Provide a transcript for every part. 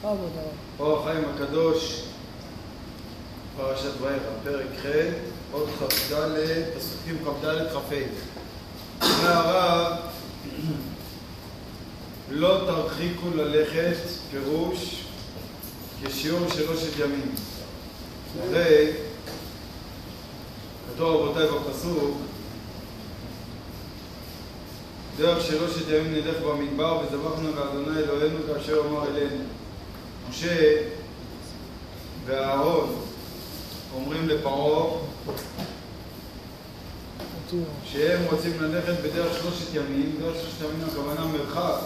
אור החיים הקדוש, פרשת וירא, פרק ח', עוד כ"ד, פסוקים כ"ד כ"ה. אומר הרב, לא תרחיקו ללכת, פירוש כשיעור שלושת ימים. הרי כתוב רבותיי בפסוק, דרך שלושת ימים נלך במדבר וזבחנו לאדוני אלוהינו כאשר אמר אלינו. משה ואהרון אומרים לפרעה שהם רוצים ללכת בדרך שלושת ימים. דרך שלושת ימים הכוונה מרחק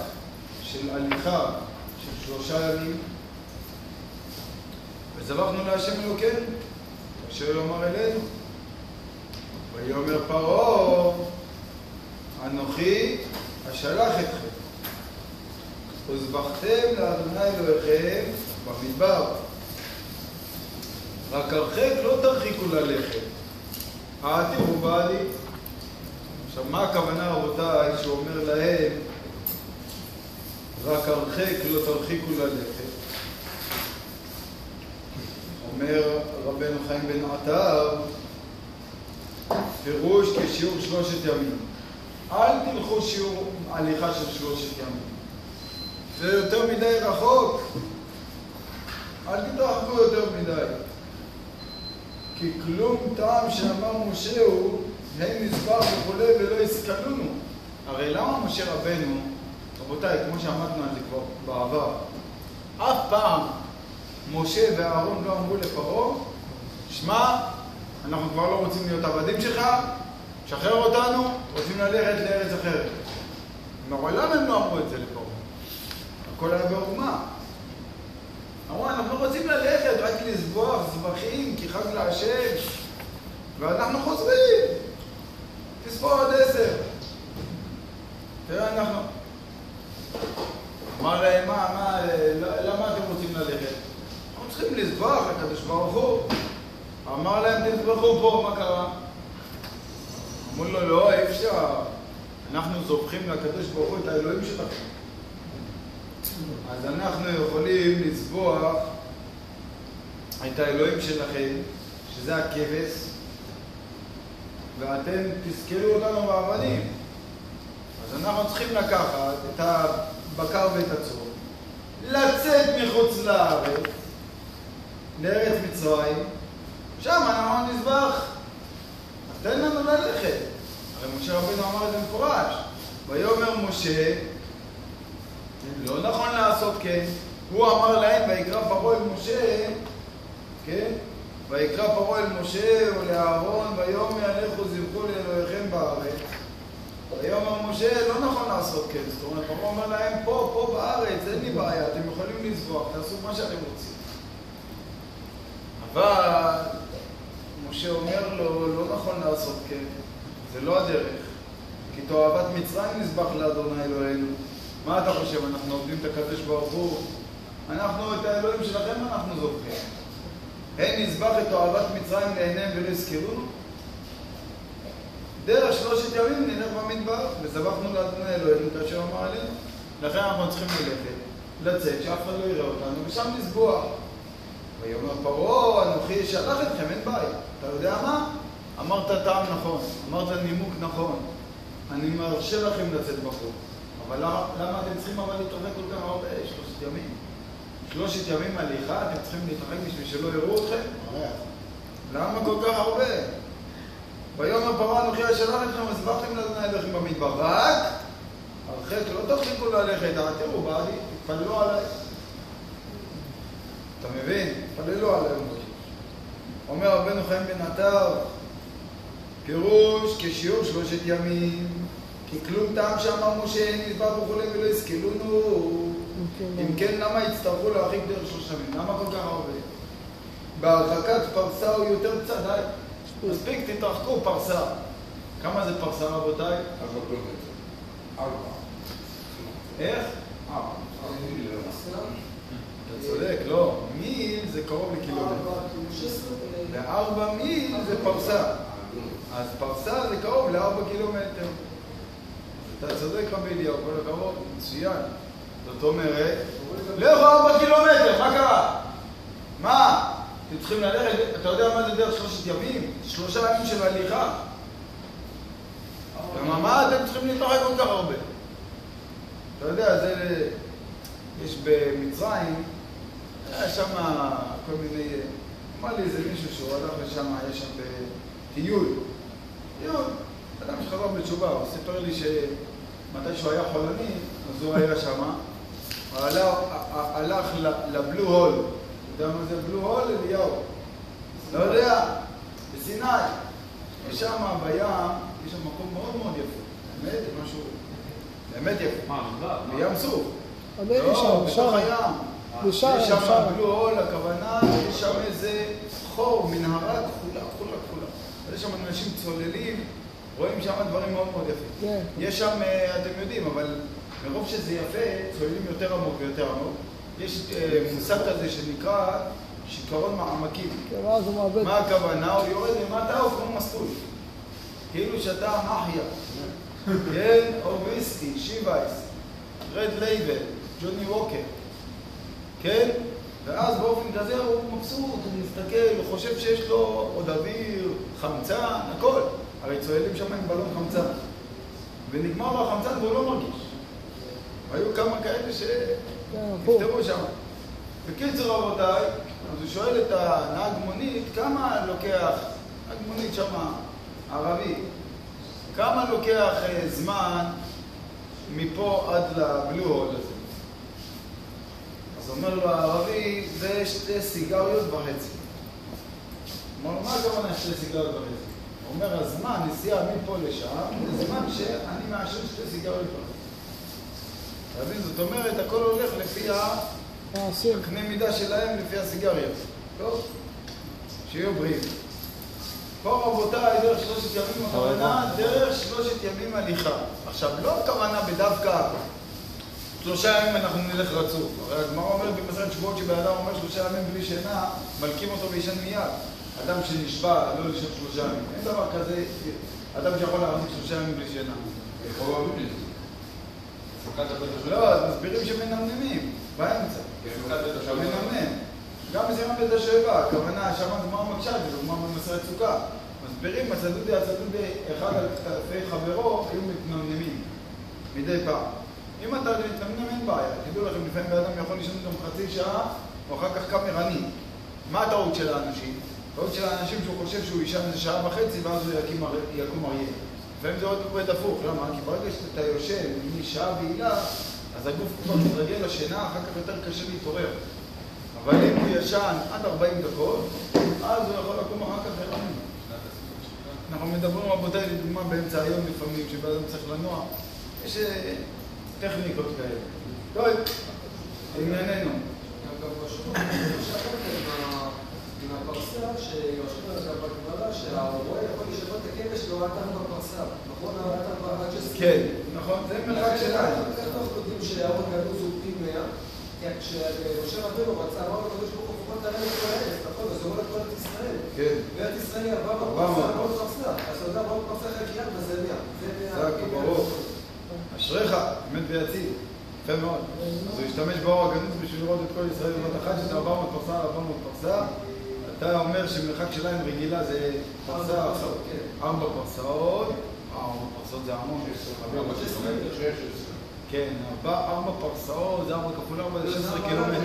של הליכה של 3 ימים. וזבחנו להשם אלוקינו כאשר אמר אלינו. ויאמר פרעה אנוכי אשלח אתכם וזבחתם לאדוני אלוהיכם במדבר, רק הרחק לא תרחיקו ללכת, העתירו בעלי. עכשיו מה הכוונה רבותיי שהוא אומר להם רק הרחק לא תרחיקו ללכת? אומר רבנו חיים בן עטר, פירוש כשיעור 3 ימים. אל תלכו שיעור הליכה של 3 ימים, זה יותר מדי רחוק, אל תתרחקו יותר מדי, כי כלום טעם שאמר משה הוא הם נזבר וכולי ולא יסכלונו. הרי למה משה רבנו, רבותיי, כמו שעמדנו על זה כבר בעבר, אף פעם משה ואהרון לא אמרו לפרעה, שמע, אנחנו כבר לא רוצים להיות עבדים שלך, שחרר אותנו, רוצים ללכת לארץ אחרת. מעולם הם לא אמרו את זה לפרעה. הכל היה בעורמה. אמרו, אנחנו רוצים ללכת רק לזבוח זבחים כי חג להשם, ואנחנו חוזרים. תספור עד 10. תראה, אנחנו... אמר להם, למה אתם רוצים ללכת? אנחנו צריכים לזבוח לקדוש ברוך הוא. אמר להם, תזבחו פה, מה קרה? אמרו לו, לא, אפשר. אנחנו זובחים לקדוש ברוך הוא את האלוהים שלכם. אז אנחנו יכולים לזבוח את האלוהים שלכם, שזה הכבש, ואתם תזכרו אותנו בעבדים. אז אנחנו צריכים לקחת את הבקר ואת הצאן, לצאת מחוץ לארץ, לארץ מצרים, שם אנחנו נזבח. אז תן לנו ללכת. הרי משה רבינו אמר את זה מפורש. ויאמר משה, לא נכון לעשות כן. הוא אמר להם, ויקרא פרעה אל משה, כן? ויקרא פרעה אל משה ולאהרון, ויאמר לכו זבחו לאלוהיכם בארץ. ויאמר משה, לא נכון לעשות כן. זאת אומרת, פרעה אומר להם, פה בארץ, אין לי בעיה, אתם יכולים לזבוח, תעשו מה שאתם רוצים. אבל משה אומר לו, לא נכון לעשות כן. זה לא הדרך. כי תועבת מצרים נזבח לאדוני אלוהינו. מה אתה חושב? אנחנו עובדים את הקדוש ברוך הוא? אנחנו את האלוהים שלכם אנחנו זובחים. הם נזבח את תועבת מצרים לעיניהם ולא יזכרונו. דרך 3 ימים נלך במדבר וזבחנו לאדוני אלוהינו כאשר אמר עלינו. לכן אנחנו צריכים לצאת, שאף אחד לא יראה אותנו ושם נזבוח. ויאמר פרעה אנוכי אשלח אתכם, אין בעיה. אתה יודע מה? אמרת טעם נכון, אמרת נימוק נכון. אני מרשה לכם לצאת בחוץ. אבל למה אתם צריכים להתרחק כל כך הרבה? 3 ימים. 3 ימים הליכה, אתם צריכים להתרחק בשביל שלא יראו אתכם? למה כל כך הרבה? ויאמר פרעה אנוכי אשלח אתכם וזבחתם לאדוני אלוהיכם במדבר. רק הרחק לא תרחיקו ללכת, תראו בעדי, תתפללו עליי. אתה מבין? תתפללו עליי. אומר רבנו חיים בן עטר, פירוש כשיעור 3 ימים, כי כלום טעם שאמר משה נזבח וכולי ולא יזכלונו. אם כן, למה יצטרכו להרחיק דרך 3 ימים? למה כל כך הרבה? בהרחקת פרסה הוא יותר קצת, מספיק תתרחקו פרסה. כמה זה פרסה רבותיי? 4 קילומטר. 4. איך? 4. אתה צודק, לא. מיל זה קרוב לקילומטר. ו4 מיל זה פרסה. אז פרסה זה קרוב ל4 קילומטר. אתה צודק רבי אליהו, כל הכבוד, מצוין. זאת אומרת, לכו 4 קילומטר, צריכים ללכת, אתה יודע מה זה דרך 3 ימים? 3 ימים של הליכה. מה אתם צריכים להתרחק כל כך הרבה? אתה יודע, יש במצרים, היה שם כל מיני, אמר לי איזה מישהו שהוא הלך לשם, היה שם בטיול. אדם שחזר בתשובה, הוא סיפר לי שמתי שהוא היה חולני, אז הוא היה שם, הלך לבלו הול. אתה יודע מה זה בלו הול? אליהו. לא יודע, בסיני. ושם בים, יש שם מקום מאוד מאוד יפה. באמת, משהו, באמת יפה. בים סוף. לא, בתוך הים. יש שם בלו הול, הכוונה, יש שם איזה חור, מנהרה כחולה. יש שם אנשים צוללים, רואים שם דברים מאוד מאוד יפים. יש שם, אתם יודעים, אבל מרוב שזה יפה, צוללים יותר עמוק ויותר עמוק. יש מושג כזה שנקרא שיכרון מעמקים. מה הכוונה? הוא יורד למטה, הוא כמו מסלול. כאילו שאתה מחיה. כן, אורביסטי, שיבייס, רד לייבל, ג'וני ווקר. כן? ואז באופן כזה הוא מבסוט, הוא מסתכל, הוא חושב שיש לו עוד אוויר, חמצן, הכל. הרי צוללים שם עם בלון חמצן. ונגמר לו החמצן והוא לא מרגיש. היו כמה כאלה שנפטרו שם. בקיצור רבותיי, אז הוא שואל את הנהג מונית, כמה לוקח, נהג מונית שם, ערבי, כמה לוקח זמן מפה עד לבלו הול הזה? אז אומר לו הערבי, זה 2 סיגריות וחצי. אומר לו, מה הכוונה 2 סיגריות וחצי? הוא אומר, הזמן, נסיעה מפה לשם, זה זמן שאני מאשר 2 סיגריות וחצי. תבין, זאת אומרת, הכל הולך לפי הקנה מידה שלהם, לפי הסיגריות. טוב? שיהיו בריאים. פה רבותיי, דרך 3 ימים הכוונה, דרך 3 ימים הליכה. עכשיו, לא הכוונה בדווקא 3 ימים אנחנו נלך רצוף. הרי הגמרא אומרת במסכת שבועות שבאדם אומר 3 ימים בלי שינה, מלקים אותו וישן מיד. אדם שנשבע לא לישון 3 ימים. אין דבר כזה, אדם שיכול להחזיק 3 ימים בלי שינה. לא, אז מסבירים שמנמנמים, באמצע. מנמנם. גם בסימן בית השואבה, הכוונה, שם הגמרא מקשה, זה גמרא במסכת סוכה. מסבירים, הצדודי, אחד על כתפי חברו, היו מתנמנמים. מדי פעם. אם אתה מתנמנם אין בעיה, תדעו לכם, לפעמים באדם יכול לישון גם חצי שעה, או אחר כך קם ערני. מה הטעות של האנשים? הטעות של האנשים שהוא חושב שהוא יישן איזה 1.5 שעה, ואז הוא יקום אריה. לפעמים זה עוד עובד הפוך, למה? כי ברגע שאתה יושן משעה בעילה, אז הגוף כבר מתרגל לשינה, אחר כך יותר קשה להתעורר. אבל אם הוא ישן עד 40 דקות, אז הוא יכול לקום אחר כך ערני. אנחנו מדברים רבותיי, לדוגמה באמצע היום לפעמים, שבאדם צריך לנוע, יש טכניקות כאלה. טוב, ענייננו. עם הפרסה שיושבים על זה בגמרא, שהרועה יכול לשנות את הכבש לא עטר בפרסה. נכון? כן, נכון, זה מרחק שלנו. איך אנחנו יודעים שהאור גנוז הוא פי 100? כי כשמשה רבנו רצה, אמר לו קדוש ברוך הוא לפחות תעלה את כל הארץ, נכון? אז הוא אומר את כל ארץ ישראל. כן. וארץ ישראל היא 400 פרסה. אז אתה יודע, 400 פרסה אחרי קריאת, וזה 100. זה ברור. אשריך, אמת ויציב. יפה מאוד. אז הוא השתמש באור הגנוז בשביל לראות את כל ישראל בבת אחת, שזה 400 פרסה על 400 פרסה. אתה אומר שמרחק שלהם רגילה זה פרסה, 4 פרסאות. 4 פרסאות זה המון. 4 קילומטר, 16. כן, 4 פרסאות, זה 4 כפול 4, זה 16 קילומטר.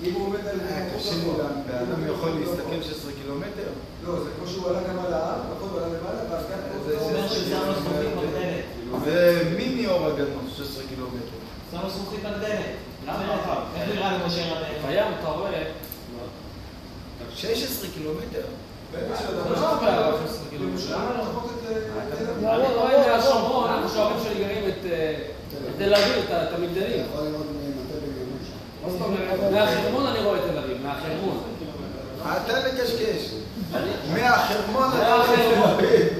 אם הוא עומד על... קשה לי גם, באדם יכול להסתכל 16 קילומטר? לא, זה כמו שהוא עלה גם על ההר, נכון, הוא עלה למעלה, ואז גם פה... זה אומר שזה המסמוכים בגדלת. זה מיני אור הגנוז, 16 קילומטר. זה המסמוכים בגדלת. למה רחב? איך נראה לי משה רבנו? בים, אתה רואה... 16 קילומטר? אני רואה מהשומרון, אנחנו שואלים שלי גרים את תל אביב, את המגדלים. מהחרמון אני רואה את תל אביב, מהחרמון. אתה לקשקש. מהחרמון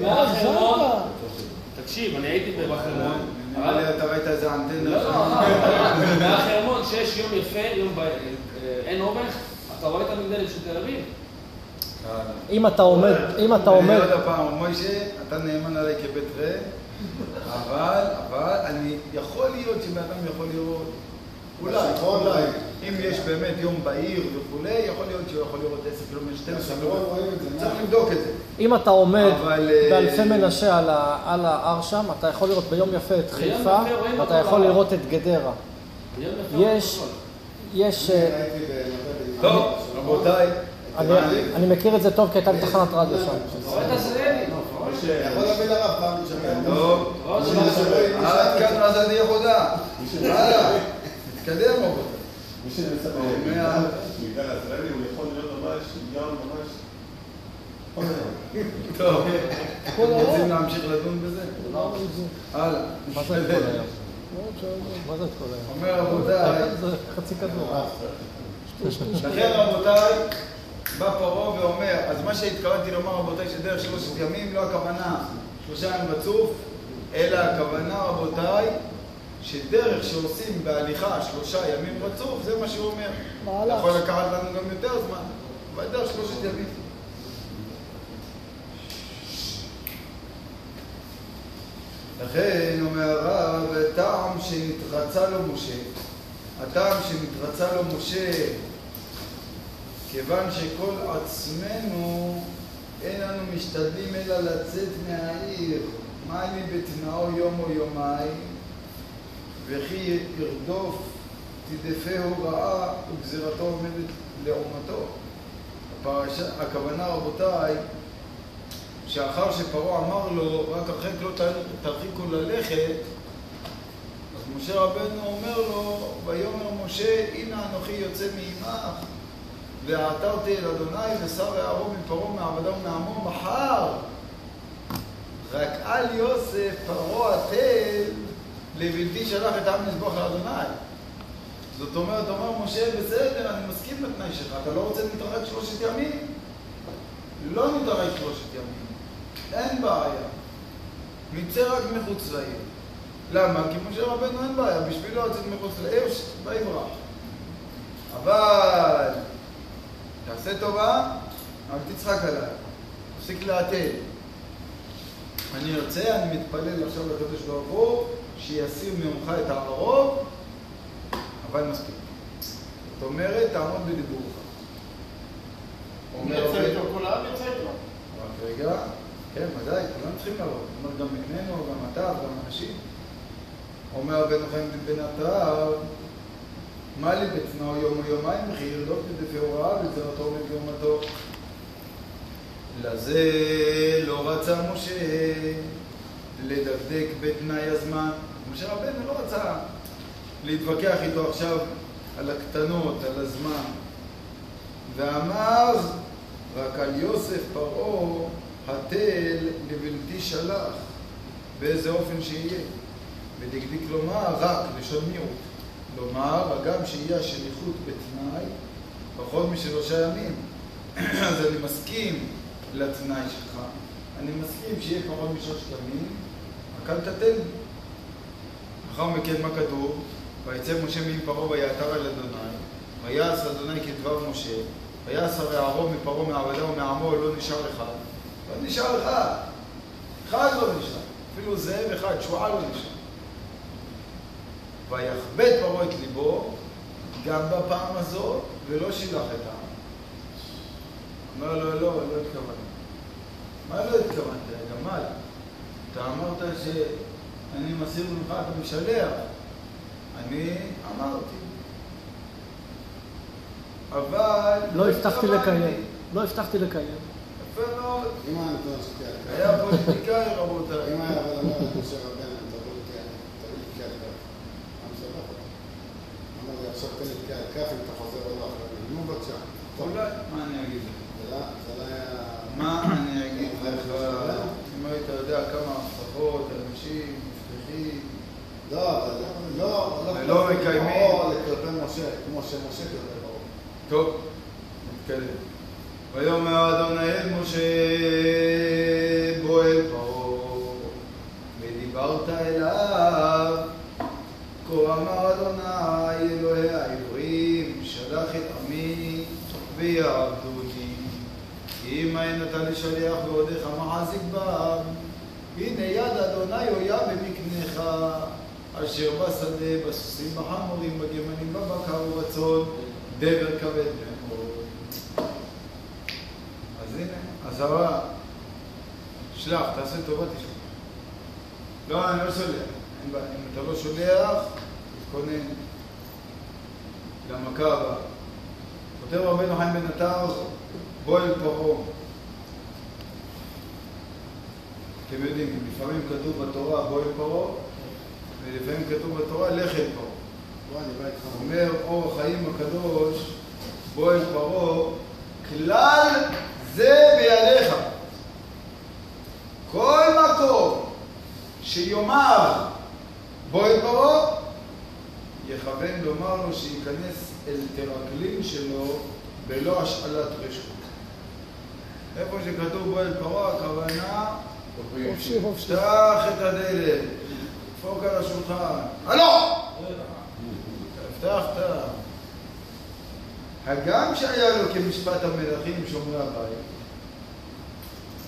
מהחרמון. תקשיב, אני הייתי בחרמון. אתה ראית איזה אנטנה? לא, מהחרמון שיש יום יפה, יום אין אורך, אתה רואה את המגדלים של תל אביב? אם אתה עומד... אני עוד הפעם, מוישה, אתה נאמן עליי כבית רע, אבל אני יכול להיות שבאדם יכול לראות, אולי, אם יש באמת יום בהיר וכולי, יכול להיות שהוא יכול לראות 10 קילומטר, 12 השמרון רואים את זה. צריך לבדוק את זה. אם אתה עומד אבל, באלפי מנשה על ההר שם, אתה יכול לראות ביום יפה את חיפה, יפה רואים ואתה אותו יכול בהר. לראות את גדרה. ביום יפה יש- הוא יש... הייתי טוב, רבותיי, אני מכיר את זה טוב, כי הייתה לי תחנת רדיו שם. רואה את הזרעני. יכול להביא לרב פעם לשמר. טוב, עד כאן אז אני יחודה. הלאה, נתקדם רבותיי. מי שנמצא מאה. בגלל הזרעני, הוא יכול להיות ממש, ים ממש... כל היום. טוב, רוצים להמשיך לדון בזה? הלאה, מה זה את כל היום? מה זה את כל היום? אומר רבותיי, זה חצי כדור. לכן רבותיי, בא פרעה ואומר, אז מה שהתכוונתי לומר רבותיי, שדרך 3 ימים, לא הכוונה 3 ימים רצוף, אלא הכוונה רבותיי, שדרך שעושים בהליכה 3 ימים רצוף, זה מה שהוא אומר. מהלך. יכול לקחת לנו גם יותר זמן, אבל דרך 3 ימים. לכן אומר הרב, הטעם שנתרצה לו משה, הטעם שנתרצה לו משה, כיוון שכל עצמנו אין לנו משתדלים אלא לצאת מהעיר, מה לי בתנאו יום או יומיים, וכי ירדוף תדפהו רעה וגזירתו עומדת לעומתו. הכוונה רבותיי, שאחר שפרעה אמר לו, רק הרחק לא תרחיקו ללכת, אז משה רבנו אומר לו, ויאמר משה, הנה אנוכי יוצא מעמך, ועתרתי אל אדוני ושר הערו מפרעה מעבדה ומעמו מחר. רק על יוסף פרעה התל לבלתי שלח את העם לזבוח לאדוני. זאת אומרת, אומר משה, בסדר, אני מסכים לתנאי שלך, אתה לא רוצה להתרחק 3 ימים? לא נתרחק 3 ימים. אין בעיה. נצא רק מחוץ לעיר. למה? כי משה רבנו אין בעיה, בשבילו לצאת מחוץ לעיר, ויברח. אבל תעשה טובה, אבל תצחק עליי. תפסיק להתל. אני יוצא, אני מתפלל עכשיו לקדוש ברוך הוא, שיסיר ממך את הערוב, אבל מספיק. זאת אומרת, תעמוד בדיבורך. יצא איתו, כל העם יצא איתו. רק רגע, כן, ודאי, כולם צריכים לבוא. אומר, גם בקננו, גם אתה, גם אנשים. אומר רבנו חיים בן עטר, מה לי בתנאו יום או יומיים, וכי ירדוף תדפהו רעה, וגזירתו עומדת לעומתו. לזה לא רצה משה לדקדק בתנאי הזמן. משה רבנו לא רצה להתווכח איתו עכשיו על הקטנות, על הזמן. ואמר, רק על יוסף פרעה התל לבלתי שלח, באיזה אופן שיהיה. ודקדיק לומר, רק לשון מיעוט. לומר, הגם שיהיה השליחות בתנאי, פחות מ3 ימים. אז אני מסכים לתנאי שלך. אני מסכים שיהיה פחות מ3 ימים, רק אל תתן לי. אחר מכן מה כתוב? ויצא משה מפרעה ויעתר אל אדוני, ויעש אדוני כדבר משה, ויעש הרי הערוב מפרעה מעבדה ומעמו, לא נשאר אחד. לא נשאר אחד. אחד לא נשאר. אפילו זאב אחד, שועה לא נשאר. ויכבד פרעה את ליבו, גם בפעם הזאת, ולא שילח את העם. אומר לו, לא התכוונתי. מה לא התכוונת? גמל. אתה אמרת שאני מסיר ממך, אתה משלח. אני אמרתי. אבל... לא הבטחתי לקיים. לא הבטחתי לקיים. יפה מאוד. אם היה נתון שתהיה. היה פוליטיקאי רבותיי. אם היה אבל אמר למשה רבנו, תביא לי תקיע לכף. אני משלח אותו. אמר לי, עכשיו תן לי תקיע לכף אם אתה חוזר או לא אחרי. נו בבקשה. אולי, מה אני אגיד לך? זה לא היה... מה אני אגיד לך? אם היית יודע כמה הבטחות, אנשים, מבטיחים. לא, אבל ולא מקיימים. כלפי משה, כמו שמשה כלפי פרעה. טוב, נתקדם. ויאמר אדוני אל משה בוא אל פרעה, ודיברת אליו, כה אמר אדוני אלוהי העברים, שלח את עמי ויעבדוני. אם אין אתה לשליח ועודך מחזיק בם, הנה יד אדוני הויה במקנך, אשר בשדה, בסוסים, בחמורים, בגמלים, בבקר ובצאן. אסון, דבר כבד מאוד. אז הנה, אזהרה, שלח, תעשה טובה, תשלח. לא, אני לא שולח. אין בעיה. אם אתה לא שולח, תתכונן למכה הבאה. כותב רבנו חיים בן עטר, בוא אל פרעה. אתם יודעים, לפעמים כתוב בתורה בוא אל פרעה, ולפעמים כתוב בתורה לך אל פרעה. אומר אור החיים הקדוש, בוא אל פרעה, כלל זה בידיך. כל מקום שיאמר בוא אל פרעה, יכוון לומר לו שייכנס אל תרגלים שלו בלא השאלת רשות. איפה שכתוב בוא אל פרעה, הכוונה חופשי, חופשי. פתח את הדלת, דפוק על השולחן, הלו! הבטחת. הגם שהיה לו כמשפט המלכים שומרי הבית,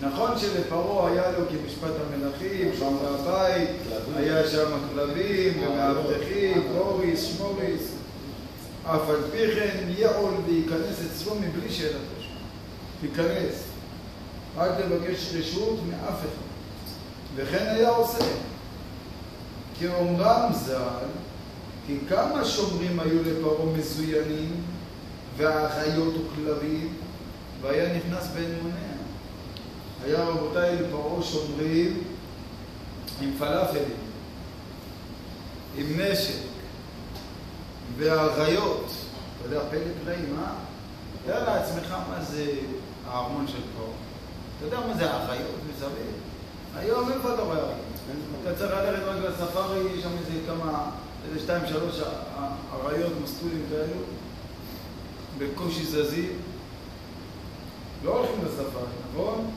נכון שלפרעה היה לו כמשפט המלכים שומרי הבית, היה שם כלבים ומאבטחים, בוריס, שמוריס, אף על פי כן יעול וייכנס אצלו מבלי שאלת רשות. ייכנס, אל תבקש רשות מאף אחד. וכן היה עושה. כי אומרם ז"ל, כי כמה שומרים היו לפרעה מזוינים והאחיות וכלבים, והיה נכנס בין מונע. היה רבותיי לפרעה שומרים עם פלאפלים, עם נשק והאחיות. אתה יודע, פלא פלאים, מה? תאר לעצמך מה זה הארמון של פרעה. אתה יודע מה זה האחיות מסביב? היום איפה אתה רואה אריות? אתה צריך ללכת רק לספארי, יש שם איזה 2-3 אריות מסטולים כאלו, בקושי זזים. לא הולכים לספארי, נכון?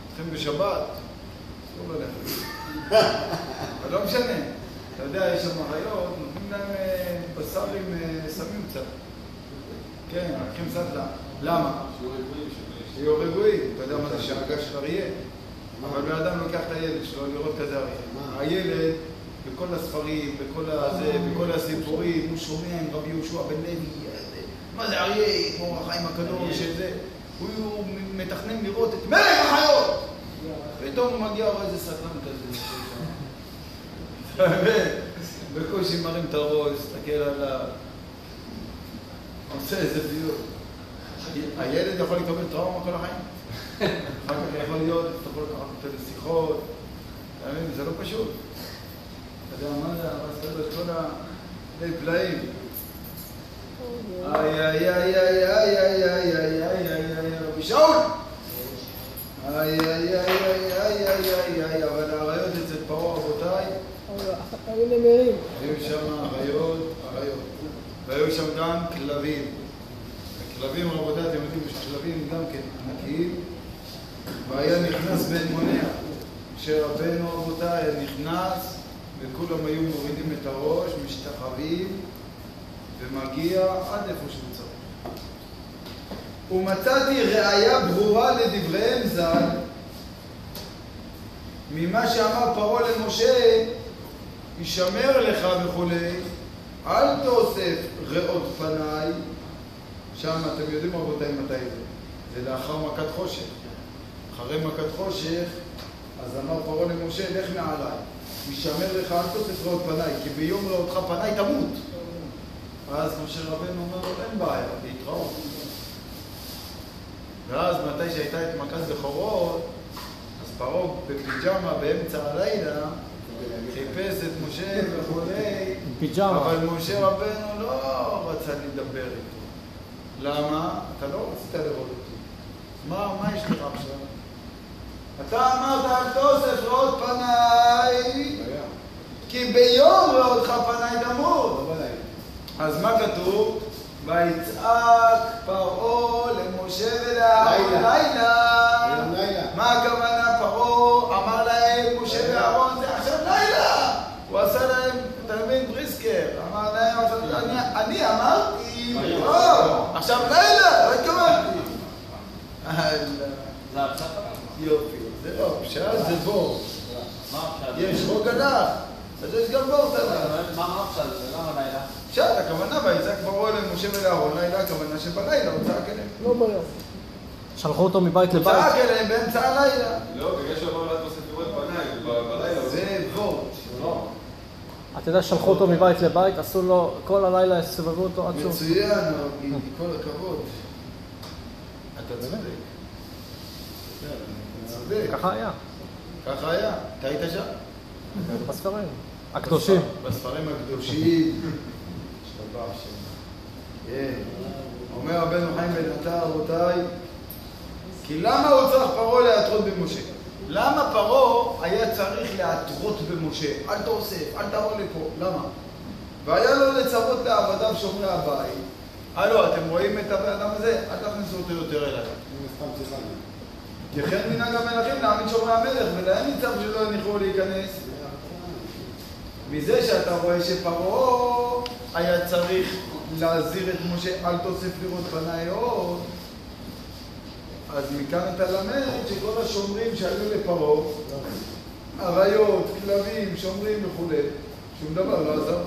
הולכים בשבת, אסור ללכת. אבל לא משנה. אתה יודע, יש שם אריות, נותנים להם בשר עם סמים קצת. כן, לוקחים סטלה. למה? שיהיו רגועים. אתה יודע מה זה שאגה של אריה? אבל בן אדם לוקח את הילד שלו לראות כזה אריה. הילד, בכל הספרים, בכל הסיפורים, הוא שומע עם רבי יהושע בן לוי, מה זה אריה, כמו החיים הקדוש, הוא מתכנן לראות את מלך החיות! פתאום הוא מגיע איזה סטלן כזה. אתה מבין? בקושי מרים את הראש, תסתכל עליו. עושה איזה ביור. הילד יכול לקבל טראומה כל החיים. אחר כך יכול להיות, אתה יכול לקחת אותו לשיחות. אתה מבין? זה לא פשוט. אתה יודע מה זה? אבל את כל הפלאים. איי, איי, איי, איי, איי, איי, איי, איי, איי, איי, איי, רבי שאול! איי, איי, איי, איי, איי, איי, איי, אבל האריות אצל פרעה, רבותיי, היו נמרים. היו שם אריות, והיו שם גם כלבים. הכלבים, רבותיי, אתם יודעים שכלבים גם כן ענקיים, והיה נכנס בן מונע. כשרבנו, רבותיי, נכנס, וכולם היו מורידים את הראש, משתחווים, ומגיע עד איפה שהוא צריך. ומצאתי ראיה ברורה לדבריהם ז"ל, ממה שאמר פרעה למשה, ישמר לך וכולי, אל תאסף ראות פניי, שם אתם יודעים רבותיי מתי זה, זה לאחר מכת חושך. אחרי מכת חושך, אז אמר פרעה למשה, לך מעליי, ישמר לך, אל תאסף ראות פניי, כי ביום ראותך פניי תמות. ואז משה רבנו אומר לו, אין בעיה, להתראות. ואז מתי שהייתה את מכת בכורות, אז פרעה בפיג'מה באמצע הלילה, חיפש את משה וכולי, אבל משה רבנו לא רצה לדבר איתו. למה? אתה לא רצית לראות אותו. מה יש לך עכשיו? אתה אמרת אל תאסף ראות פניי, כי ביום ראותך פניי תמות. אז מה כתוב? ויצעק פרעה למשה ולאהרון לילה. מה הכוונה? פרעה אמר להם, משה ואהרון זה עכשיו לילה. הוא עשה להם, אתה מבין, בריסקר. אמר להם, אני אמרתי, עכשיו לילה, לא התכוונתי. זה הפשט? יופי, זה לא פשט, זה בור. מה הפשט? יש בור גדול, אז יש גם בור קטן. מה הפשט? למה לילה? פשט, הכוונה ויצעק פרעה למשה ולאהרון, לילה הכוונה שבלילה הוא צעק אליהם. לא ביום. שלחו אותו מבית הוא לבית. צעק אליהם באמצע הלילה. לא, בגלל שאמר לה תוסף לראות פניי, בלילה. זה וורט. אתה יודע ששלחו אותו מבית לבית, עשו לו, כל הלילה הסובבו אותו עד שהוא... מצוין, עם כל הכבוד. אתה צודק. אתה צודק. ככה היה, ככה היה. אתה היית שם? בספרים. הקדושים. בספרים הקדושים. השתבח שם. כן. אומר רבנו חיים בן עטר, רבותיי, כי למה הוא צריך פרעה להתרות במשה? למה פרעה היה צריך להתרות במשה? אל תאוסף, אל תבוא לפה. למה? והיה לו לצוות לעבדיו שומרי הבית. הלו, אתם רואים את הבן אדם הזה? אל תכניסו אותו יותר אליי. כי כן מנהג המלכים להעמיד שומרי המלך, ולהם ניצב שלא יניחו להיכנס. מזה שאתה רואה שפרעה היה צריך להזהיר את משה, אל תוסיף לראות פניי עוד. אז מכאן אתה למד שכל השומרים שהיו לפרעה, אריות, כלבים, שומרים וכו', שום דבר לא עזר.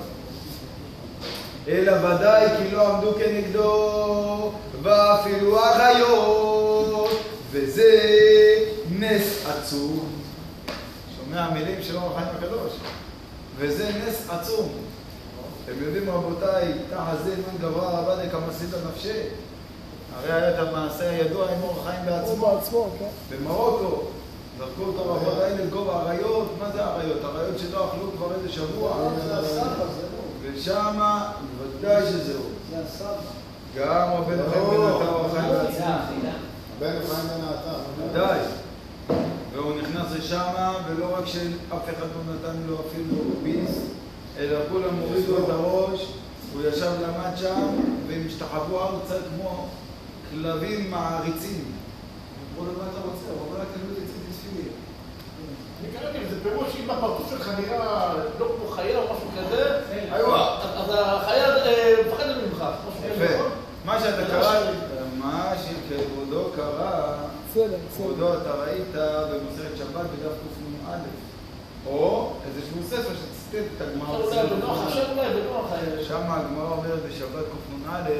אלא ודאי כי לא עמדו כנגדו, ואפילו אריות, וזה נס עצום. שומע המילים של אור החיים הקדוש. וזה נס עצום. אתם יודעים רבותיי, תחזה מן גברה עבדה כמסית הנפשי. הרי היה את המעשה הידוע עם אור החיים בעצמו. במרוקו. זרקו אותו רבות האלה לגובה אריות. מה זה אריות? אריות שלא אכלו כבר איזה שבוע. ושמה, ודאי שזהו. זה הסבא. גם רבנו חיים בן עטר אור החיים בעצמו. רבנו חיים בן עטר. ודאי. והוא נכנס לשם, ולא רק שאף אחד לא נתן לו אפילו ביס, אלא כולם הורידו את הראש, הוא ישב למד שם, והם השתחוו ארצה כמו כלבים מעריצים. אמרו לו מה אתה רוצה? הוא אומר, תלמוד יצאתי תפילי. אני קראתי לזה פירוש, אם הפרצוף שלך נראה לא כמו חיה או משהו כזה, אז החיה מפחדת ממך. יפה. מה שאתה קרא, מה שכבודו קרא, כבודו אתה ראית במסכת שבת בדף קנ"א, או איזשהו ספר שציטט את הגמרא. שם הגמרא אומרת בשבת קנ"א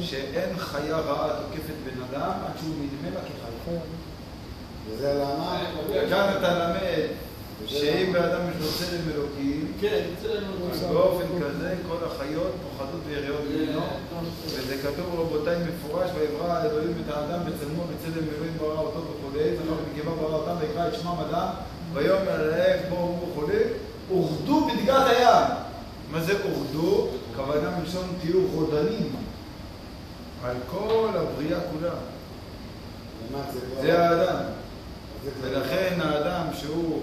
שאין חיה רעה תוקפת בן אדם עד שהוא נדמה לה כחיה. וזה למה? כאן אתה למד שאם באדם יש לו צלם אלוקים, באופן כזה כל החיות פוחדות ויראות ממנו, וזה כתוב רבותיי מפורש, ויברא אלוהים את האדם בצלמו בצלם אלוהים ברא אותו וכו', זכר ונקבה ברא אותם ויקרא את שמם אדם, ויאמר אליהם כמו אמרו וכו', אוחדו בדגת הים. מה זה אוחדו? כוונה מלשון תהיו רודנים על כל הבריאה כולה. זה האדם. ולכן האדם שהוא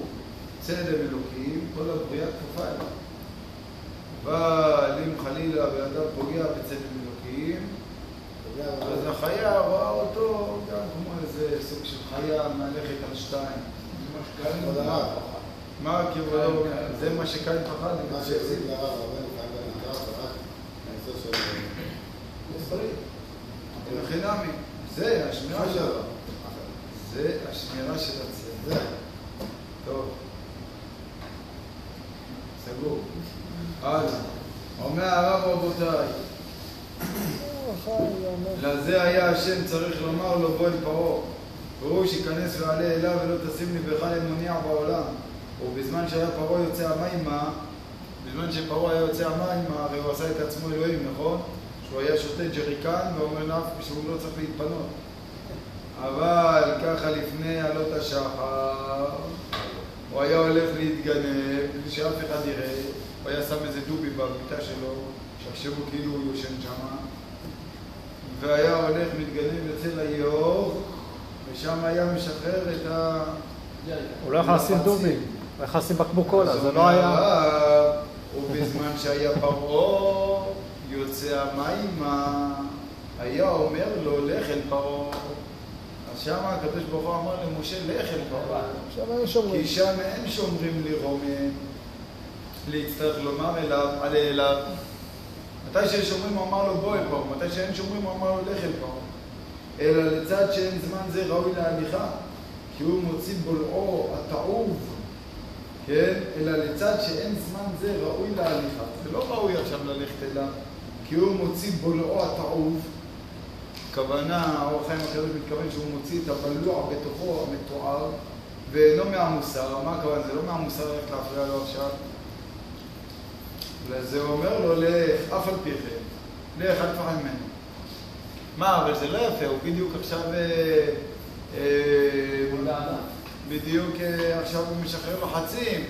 צלם אלוקים, כל הבריאה כפופה אליו. אבל אם חלילה באדם פוגע בצלם אלוקים, אז החיה רואה אותו גם כמו איזה סוג של חיה מהלכת על שתיים. מה כאילו, זה מה שקיים פחד. מה שהחזיק לרב, רבנו חיים בן עטר, רק הנושא של מספרים. חינמי. זה השמירה שלו. זה השמירה של הצלם. טוב. סגור. הלאה. אומר הרב רבותיי, לזה היה השם צריך לומר לו בוא אל פרעה, והוא שיכנס ועלה אליו ולא תשים לי בך למוניע בעולם. ובזמן שהיה פרעה יוצא המימה, בזמן שפרעה היה יוצא המימה, הרי הוא עשה את עצמו אלוהים, נכון? שהוא היה שותה ג'ריקן ואומר נף שהוא לא צריך להתפנות. אבל ככה לפני עלות השחר, הוא היה הולך להתגנב, בלי שאף אחד יראה, הוא היה שם איזה דובי במיטה שלו, שחשבו כאילו הוא יושן שמה, והיה הולך מתגנב אצל היאור, ושם היה משחרר את ה... הוא לא יכול לשים דובי, הוא יכול לשים בקבוק קולה, זה לא היה... ובזמן שהיה פרעה יוצא המימה, היה אומר לו לך אל פרעה. אז שם הקדוש ברוך הוא אמר למשה לך אל פרעה. כי שם אין שומרים לרומם, להצטרך לומר אליו, עלה אליו. מתי שיש שומרים הוא אמר לו בוא אל פרעה, מתי שאין שומרים הוא אמר לו לך אל פרעה. אלא לצד שאין זמן זה ראוי להליכה, כי הוא מוציא בולעו הטעוב, כן? אלא לצד שאין זמן זה ראוי להליכה. זה לא ראוי עכשיו ללכת אליו, כי הוא מוציא בולעו התעוב. הכוונה, האור החיים הקדוש מתכוון שהוא מוציא את הבלוע בתוכו המתואר, ואינו מהמוסר. מה הכוונה? זה לא מהמוסר ללכת להפריע לו עכשיו. זה אומר לו, לך, אף על פי כן. לך, אל תפחד ממנו. מה, אבל זה לא יפה, הוא בדיוק עכשיו... בדיוק עכשיו הוא משחרר לו חצים.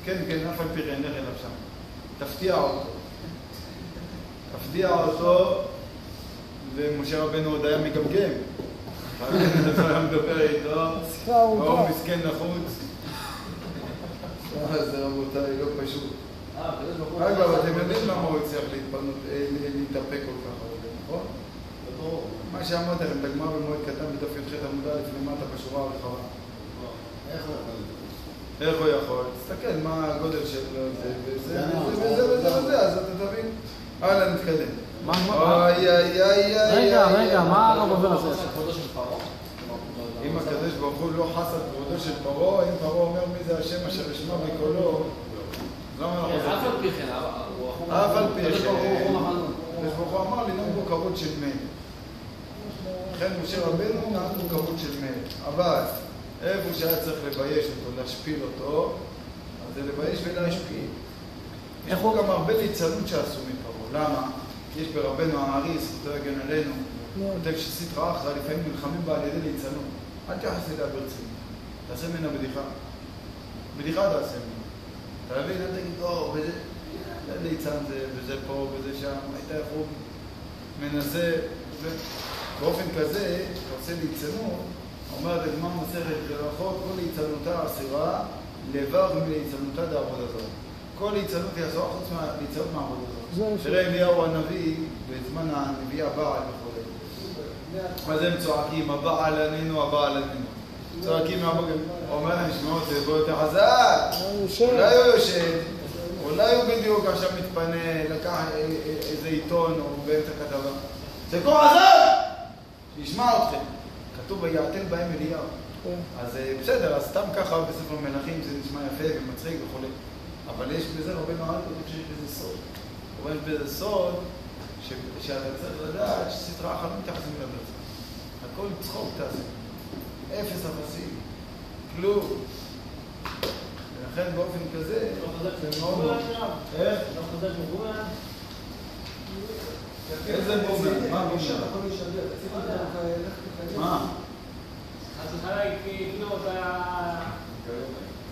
כן, כן, אף על פי כן, לך אליו שם. תפתיע אותו. תפתיע אותו, ומשה רבנו עוד היה מגמגם. אתה היה מדבר איתו, הוא מסכן לחוץ. זה רבותיי, לא פשוט. אגב, אתם יודעים למה הוא הצליח להתאפק כל כך הרבה, נכון? מה שאמרתי לכם, תגמר במועד קטן בדף י"ח עמוד א' למטה בשורה הרחבה. איך הוא יכול? תסתכל מה הגודל של זה, וזה, אז אתה תבין. הלאה, נתקדם. רגע, מה הרב עובר הזה? אם הקדוש ברוך הוא לא חס על כבודו של פרעה, אם פרעה אומר מי זה השם אשר ישמע בקולו, למה אנחנו חוזרים? אף על פי כן, אף על פי כן. הקדוש ברוך הוא אמר לנהוג בו כבוד של מלך. לכן משה רבנו נהג בו כבוד של מלך. אבל איפה שהיה צריך לבייש אותו, להשפיל אותו, אז זה לבייש ולהשפיל. יש פה גם הרבה ליצנות שעשו מפרעה. למה? יש ברבנו הארי, זכותו יגן עלינו, כותב שסטרא אחרא לפעמים נלחמים בה על ידי ליצנות. אל תייחס אליה ברצינות. תעשה ממנה בדיחה. בדיחה תעשה ממנה. אתה מבין? אל תגיד, וזה ליצן זה, וזה פה, וזה שם, היית יכול מנסה, באופן כזה, אתה עושה ליצנות, אומרת הגמרא מסכת ברכות, כל ליצנותה אסירה, לבב מליצנותה דעבודה זרה. כל ליצנות היא אסורה חוץ מהליצנות מעבודה זרה. תראה אליהו הנביא, בזמן הנביא הבעל וכו'. אז הם צועקים, הבעל עלינו, הבעל עלינו. צועקים מהבוקר, אומר להם, שמעו, זה בוא יותר חזק. אולי הוא יושב, אולי הוא בדיוק עכשיו מתפנה, לקח איזה עיתון או באמצע כתבה. זה כה חזק! שישמע אתכם. כתוב, ויעתל בהם אליהו. אז בסדר, אז סתם ככה בספר מלכים זה נשמע יפה ומצחיק וכו'. אבל יש בזה רבנו הארי כותב שיש בזה סוד. אבל יש בזה סוד שאתה צריך לדעת שסטרא אחרא לא מתייחסים אליו ברצינות. הכל צחוק תעשה. אפס אפסים. כלום. ולכן באופן כזה... לא חזק זה מאוד מאוד. איך? לא חזק מגומן? איזה בומן? מה בומן? מה? אז התחלה כאילו אתה...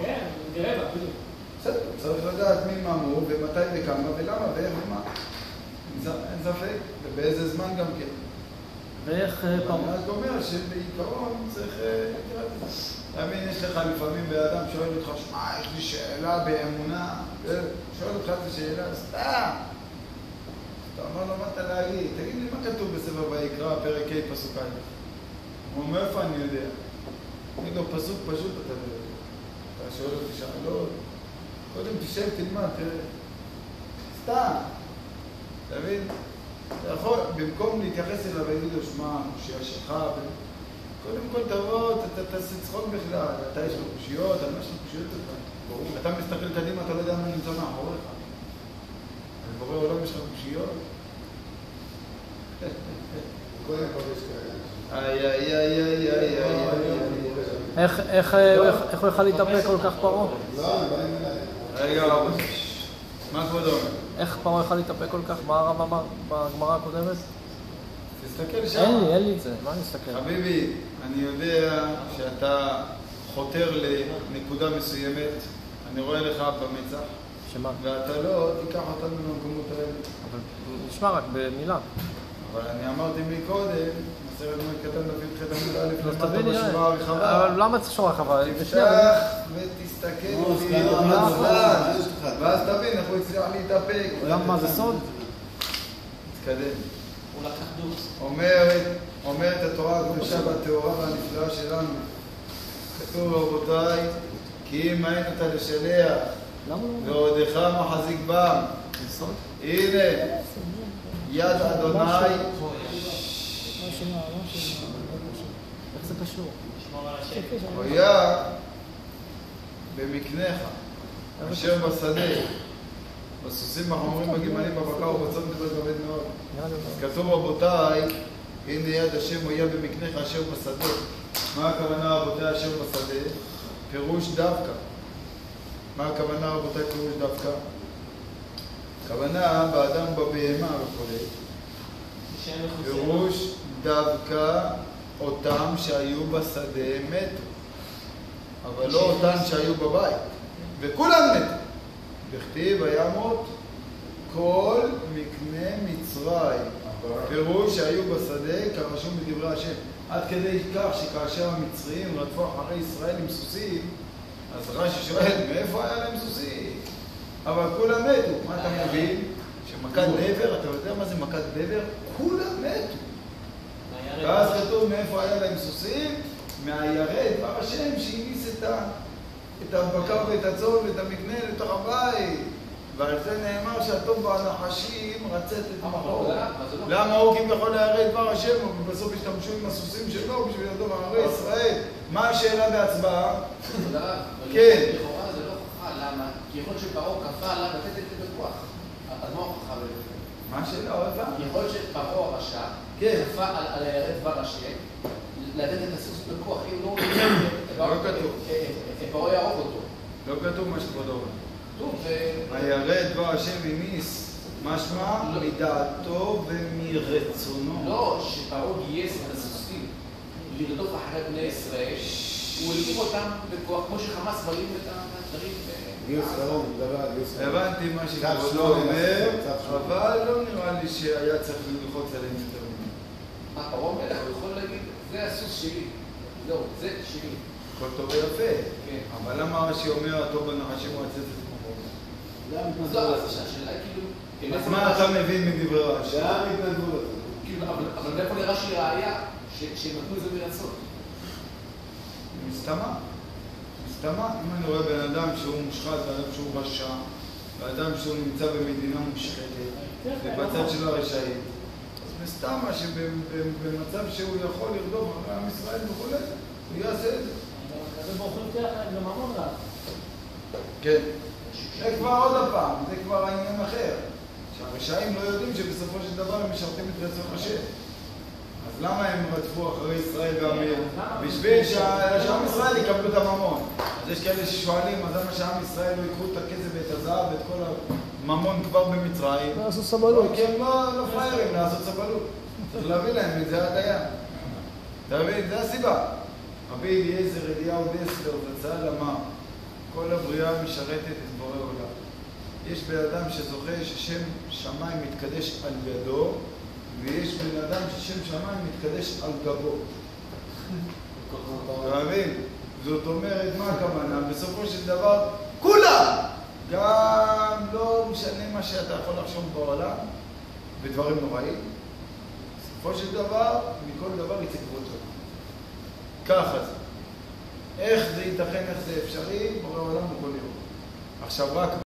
כן, גרבע, בדיוק. בסדר, צריך לדעת מי מה מו ומתי וכמה ולמה ואיך ומה. אין ספק, ובאיזה זמן גם כן. ואיך פרעה? אני אומר שבעיקרון צריך... תאמין, יש לך לפעמים באדם שואל אותך, שמע, יש לי שאלה באמונה, שואל אותך את השאלה, סתם. אתה אומר לו, מה אתה להגיד? תגיד לי, מה כתוב בספר ויקרא, פרק ה' פסוק א'? הוא אומר, מאיפה אני יודע? תגיד לו, פסוק פשוט אתה יודע. אתה שואל אותי שאלות, קודם תשב, תלמד, תראה. סתם. אתה מבין? אתה יכול, במקום להתייחס אליו ולהגיד לו, שמע, קושיה שלך, קודם כל תבוא, תעשה צחוק בכלל, אתה יש לו קושיות, על מה יש לו קושיות אותך. אתה מסתכל קדימה, אתה לא יודע מה נמצא מאחוריך. בורא עולם יש לך קושיות? קודם כל יש כאלה. איך הוא יכל להתאפק כל כך פרעה? רגע, מה כבודו אומר? איך פרעה יכל להתאפק כל כך? מה הרב אמר בגמרא הקודמת? תסתכל שם. אין לי את זה, מה אני אסתכל? חביבי, אני יודע שאתה חותר לנקודה מסוימת, אני רואה לך במצח. שמה? ואתה לא תיקח אותנו למקומות האלה. אבל נשמע רק במילה. אבל אני אמרתי מקודם, מסרת מועד קטן דוד ח' עמוד א' למטה בשורה הרחבה. אבל למה זה שורה רחבה? תפתח ותסתכל לי בצד, ואז תבין איך הוא הצליח להתאפק. גם מה זה סוד? תתקדם. הוא לקח דורס. אומרת התורה הקדושה והטהורה והנפלאה שלנו. כתוב רבותיי, כי אם היית אתה לשלח ועודך מחזיק בם. הנה, יד אדוני. איך זה קשור? היה במקנך. אשר בשדה. בסוסים החמורים בגמלים בבקר ובצאן דבר כבד מאוד. אז כתוב רבותיי, הנה יד השם היה במקנך אשר בשדה. מה הכוונה רבותיי אשר בשדה? פירוש דווקא. מה הכוונה רבותיי פירוש דווקא? הכוונה באדם בבהמה וכו'. פירוש דווקא אותם שהיו בשדה מתו. אבל לא אותם שהיו בבית. וכולם מתו. בכתיב וימות כל מקנה מצרים. פירוש שהיו בשדה כרשום בדברי השם. עד כדי כך שכאשר המצרים רדפו אחרי ישראל עם סוסים, אז רש"י שואל, מאיפה היה להם סוסים? אבל כולם מתו. מה אתה מבין? שמכת דבר, אתה יודע מה זה מכת דבר? כולם מתו. ואז כתוב מאיפה היה להם סוסים? מהירד, דבר השם שהניס את הבקר ואת הצאן ואת המקנה לתוך הבית. ועל זה נאמר שהטוב בנחשים רצת את מחור. למה הוא כביכול להראה דבר השם, ובסוף השתמשו עם הסוסים שלו בשביל הטוב אחרי ישראל? מה השאלה בהצבעה? כן. לכאורה זה לא הוכחה, למה? כי יכול שפרעה כפה עליו לתת את זה בכוח. אז מה הוכחה בזה? מה השאלה? עוד פעם? יכול שפרעה הרשע כפה על הירד דבר השם, לתת את הסוס בכוח, אם לא... לא כתוב. פרעה יהרוג אותו. לא כתוב מה שכבודו אומר. הירד דבר השם הניס, משמע מדעתו ומרצונו. לא, שפרעה גייס את הסוסים לרדוף אחרי בני ישראל, הוא הלאים אותם בכוח, כמו שחמאס מראים את הדברים. גיוס חרום, דבר על גיוס חרום. הבנתי מה שכבודו אומר, אבל לא נראה לי שהיה צריך ללחוץ עליהם יותר ממנו. מה, פרעה מלך, הוא יכול להגיד, זה הסוס שלי. לא, זה שלי. הכל טוב ויפה. כן. אבל למה רש"י אומר הטוב בנחשים הוא רצת את מחור? זו השאלה, כאילו... אז מה אתה מבין מדברי רש"י? זה היה מתנדבות. אבל מאיפה נראה שהיא ראייה שהם נתנו את זה מרצון? מסתמה. מסתמה. אם אני רואה בן אדם שהוא מושחת, בן אדם שהוא רשע, בן אדם שהוא נמצא במדינה מושחתת, ובצד שלו הרשעים, אז מסתמה שבמצב שהוא יכול לרדוף אחרי עם ישראל וכו', הוא יעשה את זה. זה בורחים תהיה להם לממון רע. כן. זה כבר עוד הפעם, זה כבר העניין אחר. שהרשעים לא יודעים שבסופו של דבר הם משרתים את רצון השם. אז למה הם רדפו אחרי ישראל ועמיר? בשביל שעם ישראל יקבלו את הממון. אז יש כאלה ששואלים, אז למה שעם ישראל לא יקחו את הכסף ואת הזהב ואת כל הממון כבר במצרים? לעשות סבלות. כי הם לא פריירים לעשות סבלות. צריך להביא להם את זה עד הים. אתה מבין? זה הסיבה. רבי אליעזר אליהו דסלר זצ"ל אמר, כל הבריאה משרתת את בורא עולם. יש בן אדם שזוכה ששם שמיים מתקדש על ידו, ויש בן אדם ששם שמיים מתקדש על גבו. אתה מבין? זאת אומרת, מה הכוונה? בסופו של דבר, כולם! גם לא משנה מה שאתה יכול לחשוב בעולם, בדברים נוראים. בסופו של דבר, מכל דבר יצא כבוד שלנו. ככה זה. איך זה ייתכן, איך זה אפשרי, בורא עולם בכל יום. עכשיו רק